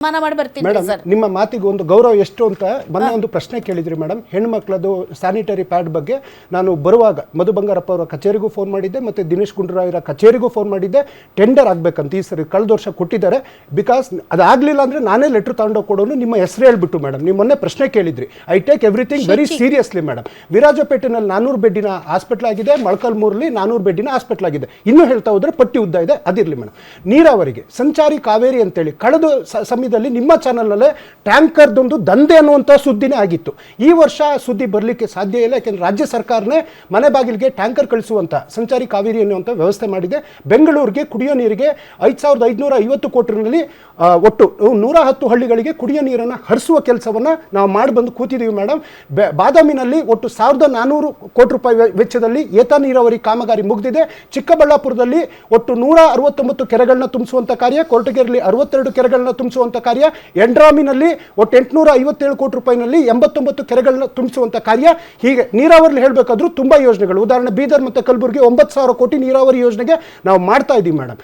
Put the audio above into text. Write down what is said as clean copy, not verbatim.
ಸನ್ಮಾನ ಮಾಡಿ ಬರ್ತೀನಿ ಮೇಡಮ್ ಸರ್. ನಿಮ್ಮ ಮಾತಿಗೆ ಒಂದು ಗೌರವ ಎಷ್ಟು ಅಂತ ಮೊನ್ನೆ ಒಂದು ಪ್ರಶ್ನೆ ಕೇಳಿದ್ರಿ ಮೇಡಮ್. ಹೆಣ್ಮಕ್ಳದು ಸ್ಯಾನಿಟರಿ ಪ್ಯಾಡ್ ಬಗ್ಗೆ ನಾನು ಬರುವಾಗ ಮಧು ಬಂಗಾರಪ್ಪ ಅವರ ಕಚೇರಿಗೂ ಫೋನ್ ಮಾಡಿದ್ದೆ ಮತ್ತು ದಿನೇಶ್ ಗುಂಡೂರಾವ್ರ ಕಚೇರಿಗೂ ಫೋನ್ ಮಾಡಿದ್ದೆ. ಟೆಂಡರ್ ಆಗಬೇಕಂತ ಈ ಸರಿ ಕಳೆದ ವರ್ಷ ಕೊಟ್ಟಿದ್ದಾರೆ. ಬಿಕಾಸ್ ಅದಾಗಲಿಲ್ಲ ಅಂದರೆ ನಾನೇ ಲೆಟ್ರ್ ತಗೊಂಡೋಗಿ ಕೊಡೋನು ನಿಮ್ಮ ಹೆಸರು ಹೇಳ್ಬಿಟ್ಟು ಮೇಡಮ್. ನೀವು ಮೊನ್ನೆ ಪ್ರಶ್ನೆ ಕೇಳಿದ್ರಿ. I take everything very seriously madam. ವಿರಾಜಪೇಟೆನಲ್ಲಿ 400 ಬೆಡ್ಡಿನ ಹಾಸ್ಪಿಟ್ಲ್ ಆಗಿದೆ, ಮೊಳಕಾಲ್ಮೂರಲ್ಲಿ 400 ಬೆಡ್ಡಿನ ಹಾಸ್ಪಿಟ್ಲ್ ಆಗಿದೆ. ಇನ್ನೂ ಹೇಳ್ತಾ ಹೋದ್ರೆ ಪಟ್ಟಿ ಉದ್ದ ಇದೆ, ಅದಿರಲಿ ಮೇಡಮ್. ನೀರಾವರಿಗೆ ಸಂಚಾರಿ ಕಾವೇರಿ ಅಂತೇಳಿ ಕಳೆದ ಸಮಯದಲ್ಲಿ ನಿಮ್ಮ ಚಾನಲ್ನಲ್ಲೇ ಟ್ಯಾಂಕರ್ದೊಂದು ದಂಧೆ ಅನ್ನುವಂಥ ಸುದ್ದಿನೇ ಆಗಿತ್ತು. ಈ ವರ್ಷ ಸುದ್ದಿ ಬರಲಿಕ್ಕೆ ಸಾಧ್ಯ ಇಲ್ಲ, ಯಾಕೆಂದರೆ ರಾಜ್ಯ ಸರ್ಕಾರನೇ ಮನೆ ಬಾಗಿಲಿಗೆ ಟ್ಯಾಂಕರ್ ಕಳಿಸುವಂಥ ಸಂಚಾರಿ ಕಾವೇರಿ ಅನ್ನುವಂಥ ವ್ಯವಸ್ಥೆ ಮಾಡಿದೆ. ಬೆಂಗಳೂರಿಗೆ ಕುಡಿಯೋ ನೀರಿಗೆ 5550 ಕೋಟಿನಲ್ಲಿ ಒಟ್ಟು 110 ಹಳ್ಳಿಗಳಿಗೆ ಕುಡಿಯೋ ನೀರನ್ನು ಹರಿಸುವ ಕೆಲಸವನ್ನು ನಾವು ಮಾಡಿ ಬಂದು ಕೂತಿದ್ದೀವಿ ಮೇಡಮ್. ಬಾದಾಮಿನಲ್ಲಿ ಒಟ್ಟು 1400 ಕೋಟಿ ರೂಪಾಯಿ ವೆಚ್ಚದಲ್ಲಿ ಏತ ನೀರಾವರಿ ಕಾಮಗಾರಿ ಮುಗಿದಿದೆ. ಚಿಕ್ಕಬಳ್ಳಾಪುರದಲ್ಲಿ ಒಟ್ಟು 169 ಕೆರೆಗಳನ್ನ ತುಂಬಿಸುವಂಥ ಕಾರ್ಯ, ಕೊರಟಗೆರೆಯಲ್ಲಿ 62 ಕೆರೆಗಳನ್ನ ತುಂಬಿಸುವಂಥ ಕಾರ್ಯ, ಎಂಡ್ರಾಮಿನಲ್ಲಿ ಒಟ್ಟು 857 ಕೋಟಿ ರೂಪಾಯಿನಲ್ಲಿ 89 ಕೆರೆಗಳನ್ನ ತುಂಬಿಸುವಂಥ ಕಾರ್ಯ. ಹೀಗೆ ನೀರಾವರಿ ಹೇಳಬೇಕಾದ್ರೂ ತುಂಬ ಯೋಜನೆಗಳು. ಉದಾಹರಣೆ ಬೀದರ್ ಮತ್ತು ಕಲಬುರಗಿ 9,000 ಕೋಟಿ ನೀರಾವರಿ ಯೋಜನೆಗೆ ನಾವು ಮಾಡ್ತಾ ಇದ್ದೀವಿ ಮೇಡಮ್.